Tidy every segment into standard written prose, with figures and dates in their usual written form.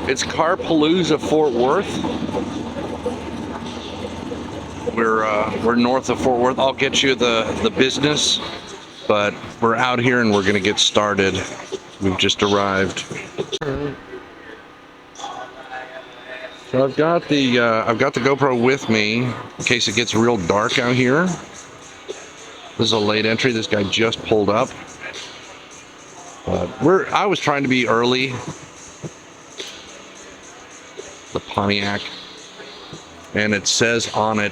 It's Carpalooza Fort Worth. We're north of Fort Worth. I'll get you the business, but we're out here and we're gonna get started. We've just arrived. So I've got the GoPro with me in case it gets real dark out here. This is a late entry. This guy just pulled up. But I was trying to be early. The Pontiac, and it says on it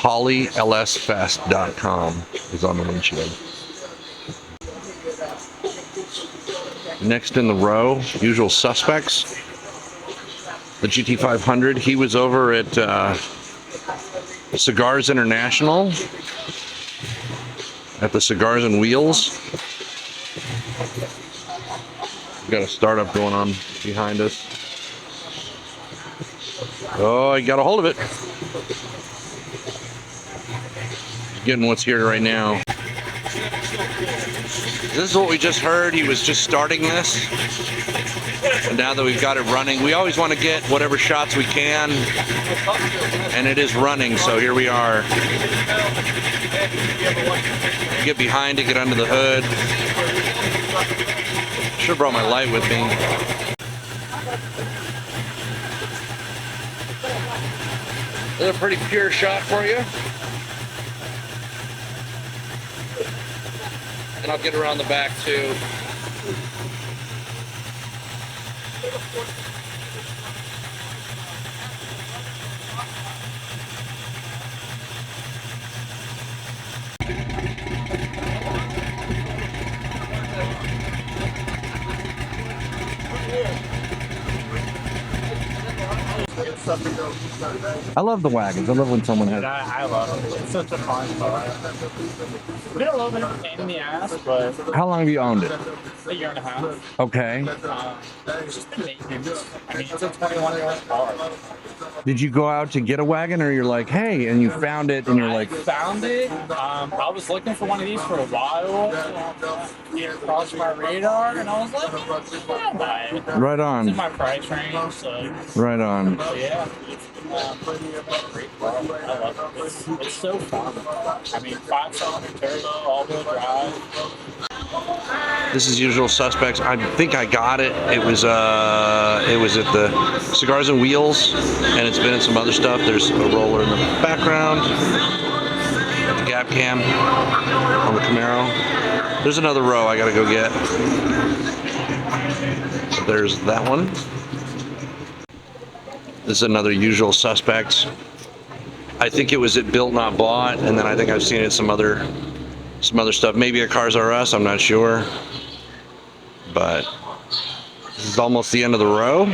hollylsfest.com is on the windshield. Next in the row, usual suspects, the GT500. He was over at Cigars International at the Cigars and Wheels. We've got a startup going on behind us. Oh, I got a hold of it. Getting what's here right now. This is what we just heard. He was just starting this. And now that we've got it running, we always want to get whatever shots we can. And it is running, so here we are. Get behind it, get under the hood. Should have brought my light with me. This is a pretty pure shot for you. And I'll get around the back too. I love the wagons. I love when someone has. I love it. It's such a fun car. It's been a little bit of a pain in the ass, but. How long have you owned it? A year and a half. Okay. It's just been maintenance. I mean, it's a 21-year-old car. Did you go out to get a wagon, or you're like, hey, and you found it, and you're like. I found it. I was looking for one of these for a while. It crossed my radar, and I was like, I'll buy it. Right on. It's in my price range, so. Right on. So yeah, it's great car. I love it. It's so fun. I mean, 5-cylinder turbo, all-wheel drive. This is Usual Suspects. I think I got it. It was at the Cigars and Wheels, and it's been in some other stuff. There's a roller in the background. Got the gap cam on the Camaro. There's another row I gotta go get. So there's that one. This is another Usual Suspects. I think it was at Built Not Bought, and then I think I've seen it in some other stuff. Maybe at Cars R Us, I'm not sure. But this is almost the end of the row.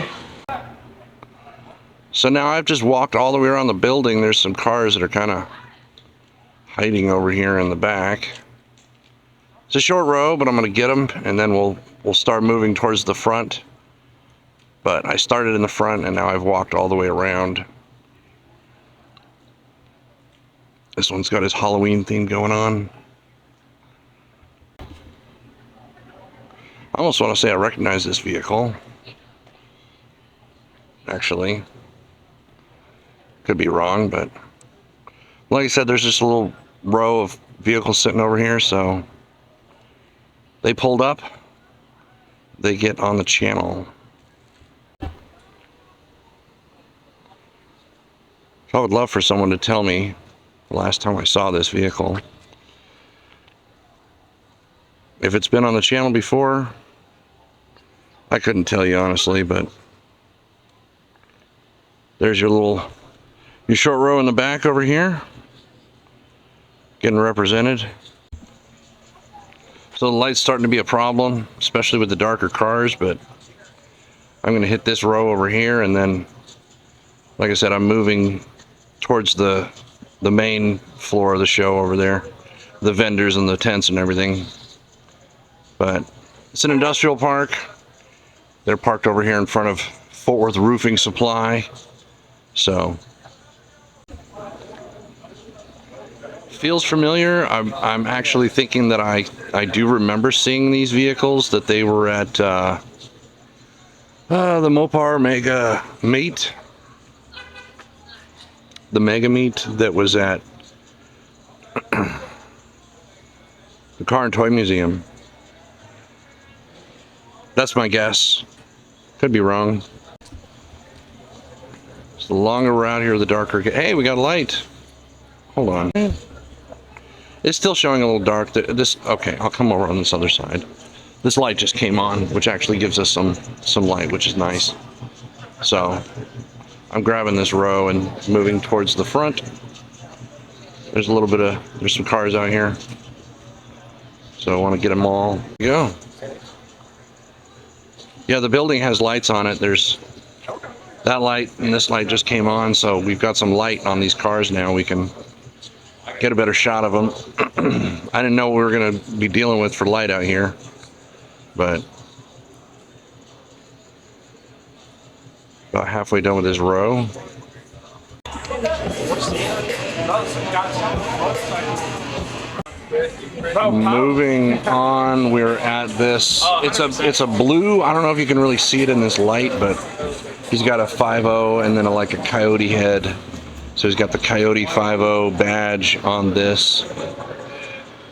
So now I've just walked all the way around the building. There's some cars that are kind of hiding over here in the back. It's a short row, but I'm going to get them, and then we'll start moving towards the front. But I started in the front, and now I've walked all the way around. This one's got his Halloween theme going on. I almost want to say I recognize this vehicle. Actually. Could be wrong, but like I said, there's just a little row of vehicles sitting over here, so they pulled up, they get on the channel. I would love for someone to tell me the last time I saw this vehicle. If it's been on the channel before, I couldn't tell you honestly, but there's your short row in the back over here, getting represented. So the light's starting to be a problem, especially with the darker cars, but I'm going to hit this row over here, and then, like I said, I'm moving towards the main floor of the show over there, the vendors and the tents and everything. But it's an industrial park. They're parked over here in front of Fort Worth Roofing Supply. So feels familiar. I'm actually thinking that I do remember seeing these vehicles, that they were at The Mopar Mega Meat. The Mega Meat that was at the Car and Toy Museum. That's my guess. Could be wrong. It's the longer route here, the darker. Hey, we got a light. Hold on. It's still showing a little dark. Okay, I'll come over on this other side. This light just came on, which actually gives us some light, which is nice. So I'm grabbing this row and moving towards the front. There's some cars out here. So I want to get them all. Here we go. Yeah, the building has lights on it. There's that light and this light just came on, so we've got some light on these cars now. We can get a better shot of them. I didn't know what we were going to be dealing with for light out here, but about halfway done with this row. Moving on, we're at this. It's a blue. I don't know if you can really see it in this light, but he's got a 5.0 and then like a coyote head. So he's got the Coyote 5.0 badge on this.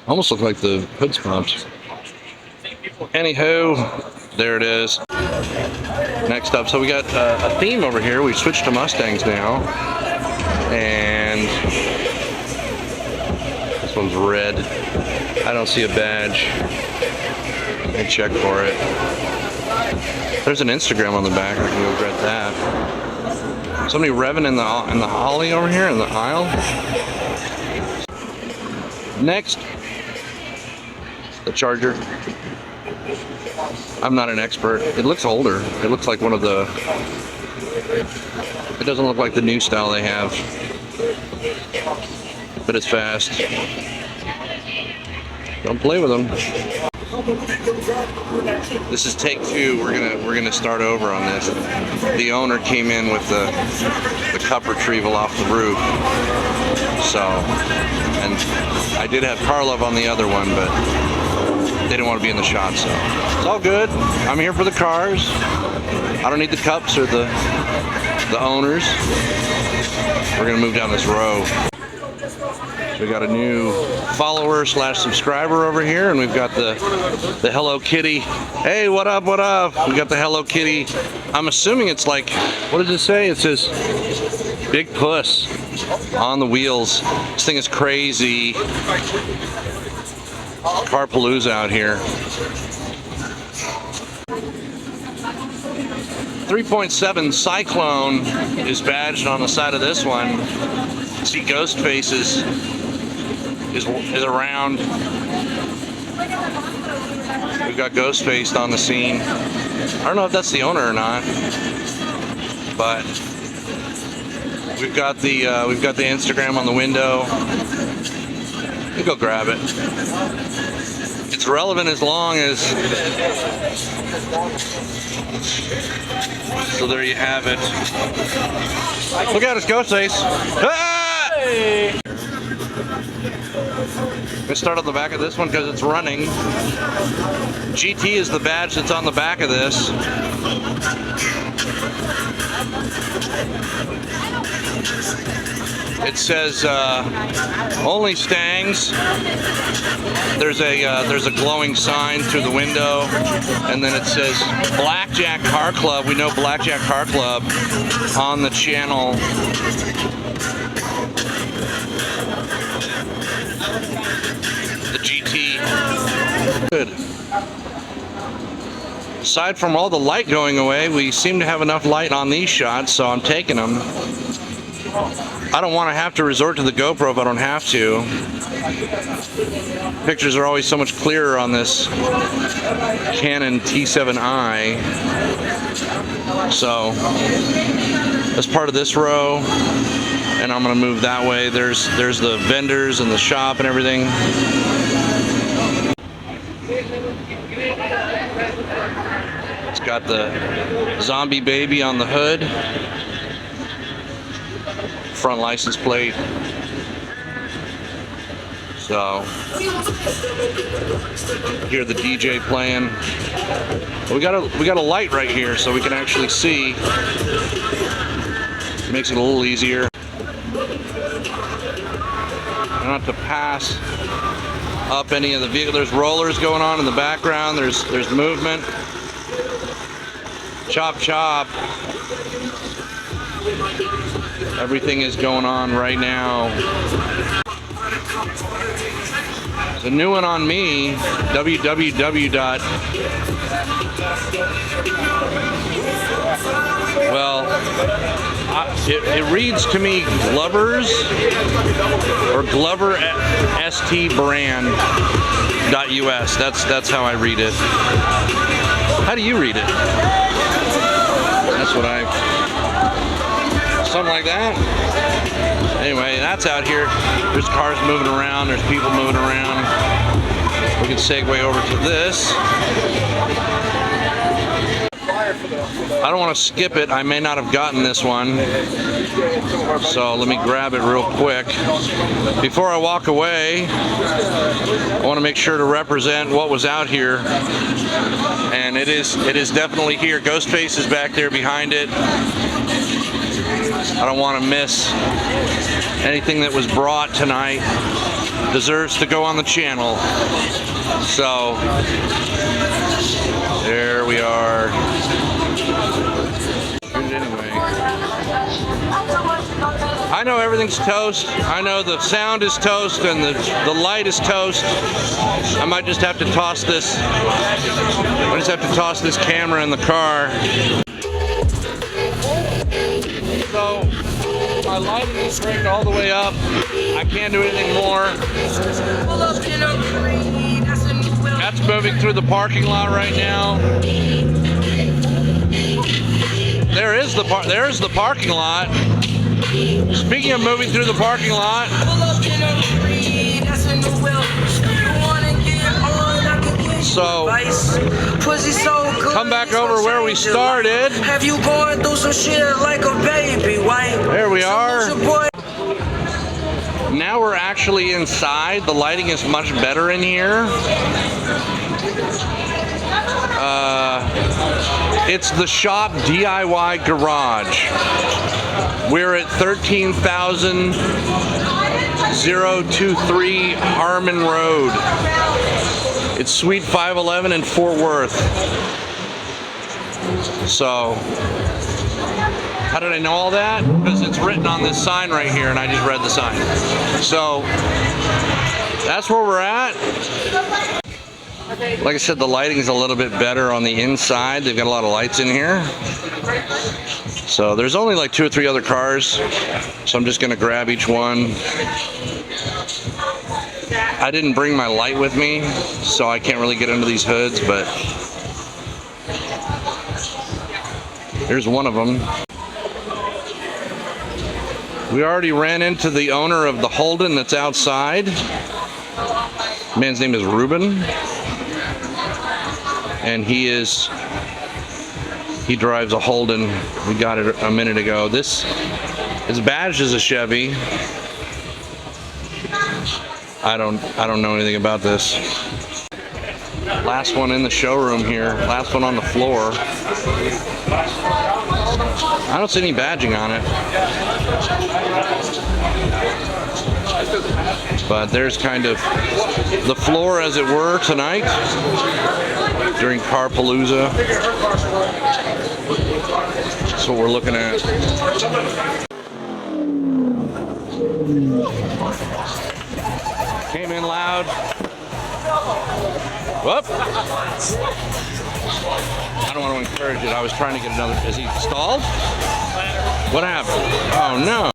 Almost look like the hood's pumped. Anywho, there it is. Next up, so we got a theme over here. We've switched to Mustangs now, and this one's red. I don't see a badge. Let me check for it. There's an Instagram on the back. I can go grab that. Somebody revving in the holly over here in the aisle. Next, the Charger. I'm not an expert. It looks older. It looks like one of the. It doesn't look like the new style they have, but it's fast. Don't play with them. This is take two. We're gonna start over on this. The owner came in with the cup retrieval off the roof. So, and I did have Karlov on the other one, but they didn't want to be in the shot, so it's all good. I'm here for the cars. I don't need the cups or the owners. We're gonna move down this row. We got a new follower / subscriber over here, and we've got the Hello Kitty. Hey, what up, what up? We got the Hello Kitty. I'm assuming it's like, what does it say? It says Big Puss on the wheels. This thing is crazy. Carpalooza out here. 3.7 Cyclone is badged on the side of this one. See Ghostface is around. We've got Ghostface on the scene. I don't know if that's the owner or not, but we've got the Instagram on the window. You go grab it. It's relevant as long as. So there you have it. Look out, it's Ghostface. Ah! Hey! Let's start on the back of this one because it's running. GT is the badge that's on the back of this. It says only Stangs. There's a glowing sign through the window, and then it says Blackjack Car Club. We know Blackjack Car Club on the channel. The GT. Good. Aside from all the light going away, we seem to have enough light on these shots, so I'm taking them. I don't want to have to resort to the GoPro if I don't have to. Pictures are always so much clearer on this Canon T7i. So that's part of this row, and I'm going to move that way. There's the vendors and the shop and everything. It's got the zombie baby on the hood. Front license plate. So, hear the DJ playing. We got a light right here, so we can actually see. Makes it a little easier. Not to pass up any of the vehicles. There's rollers going on in the background. There's movement. Chop chop. Everything is going on right now. There's a new one on me. www. Well, it reads to me Glover's or Glover ST brand.us. That's how I read it. How do you read it? That's what something like that. Anyway, that's out here. There's cars moving around. There's people moving around. We can segue over to this. I don't want to skip it. I may not have gotten this one. So let me grab it real quick. Before I walk away, I want to make sure to represent what was out here. And it is definitely here. Ghostface is back there behind it. I don't want to miss anything that was brought tonight. Deserves to go on the channel. So there we are. Anyway, I know everything's toast. I know the sound is toast and the light is toast. I might just have to toss this. I just have to toss this camera in the car. So my lighting is rigged all the way up. I can't do anything more. That's moving through the parking lot right now. There's the parking lot. Speaking of moving through the parking lot, so come back over where we started. Have you going through some shit like a baby? There we are. Now we're actually inside. The lighting is much better in here. It's the Shop DIY Garage. We're at 13,023 Harmon Road. It's Suite 511 in Fort Worth. So, how did I know all that? Because it's written on this sign right here and I just read the sign. So, that's where we're at. Like I said, the lighting is a little bit better on the inside. They've got a lot of lights in here. So there's only like 2 or 3 other cars. So I'm just gonna grab each one. I didn't bring my light with me, so I can't really get under these hoods, but here's one of them. We already ran into the owner of the Holden that's outside. Man's name is Ruben. And he drives a Holden. We got it a minute ago. His badge is a Chevy. I don't know anything about this. Last one in the showroom here. Last one on the floor. I don't see any badging on it. But there's kind of the floor, as it were, tonight during Carpalooza. That's what we're looking at. Came in loud. Whoop. I don't want to encourage it. I was trying to get another. Is he stalled? What happened? Oh no.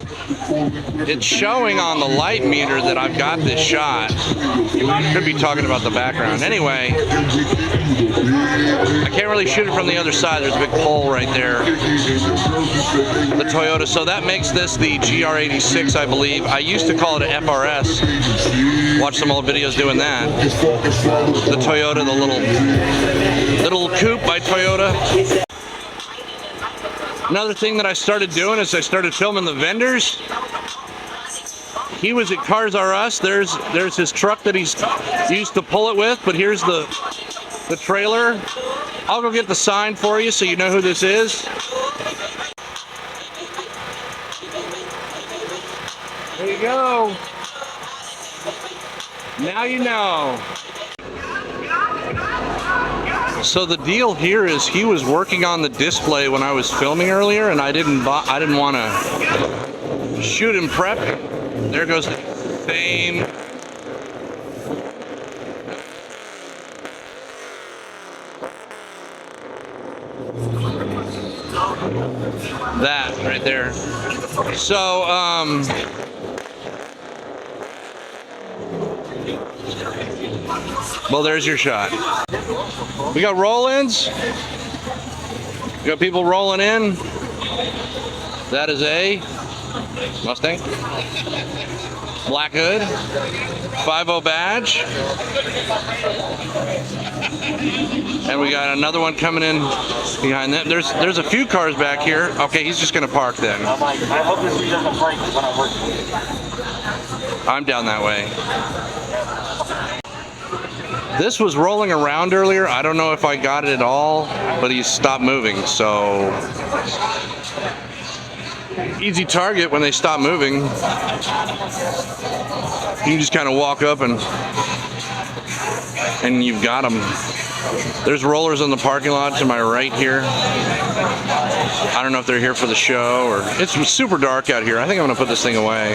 It's showing on the light meter that I've got this shot. Could be talking about the background. Anyway, I can't really shoot it from the other side. There's a big pole right there. The Toyota. So that makes this the GR86, I believe. I used to call it an FRS. Watch some old videos doing that. The Toyota, the little coupe by Toyota. Another thing that I started doing is I started filming the vendors. he was at Cars R Us. There's his truck that he's used to pull it with, but here's the trailer. I'll go get the sign for you so you know who this is. There you go. Now you know. So the deal here is he was working on the display when I was filming earlier, and I didn't want to shoot and prep. There goes the same. That right there. So well, there's your shot. We got roll-ins. We got people rolling in. That is a Mustang. Black hood. 5.0 badge. And we got another one coming in behind them. There's a few cars back here. Okay, he's just gonna park then. I'm like, I hope this dude doesn't break when I'm working. I'm down that way. This was rolling around earlier. I don't know if I got it at all, but he stopped moving, so easy target when they stop moving. You can just kind of walk up and you've got them. There's rollers in the parking lot to my right here. I don't know if they're here for the show or it's super dark out here. I think I'm gonna put this thing away.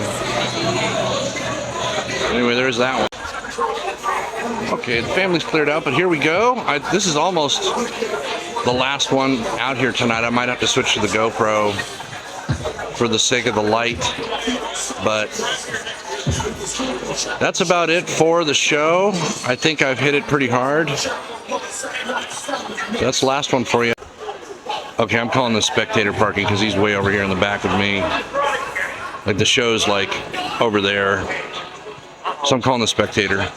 Anyway, there's that one. Okay, the family's cleared out, but here we go. This is almost the last one out here tonight. I might have to switch to the GoPro for the sake of the light, but that's about it for the show. I think I've hit it pretty hard. That's the last one for you. Okay, I'm calling this spectator parking because he's way over here in the back with me. Like the show's like over there. So I'm calling the spectator.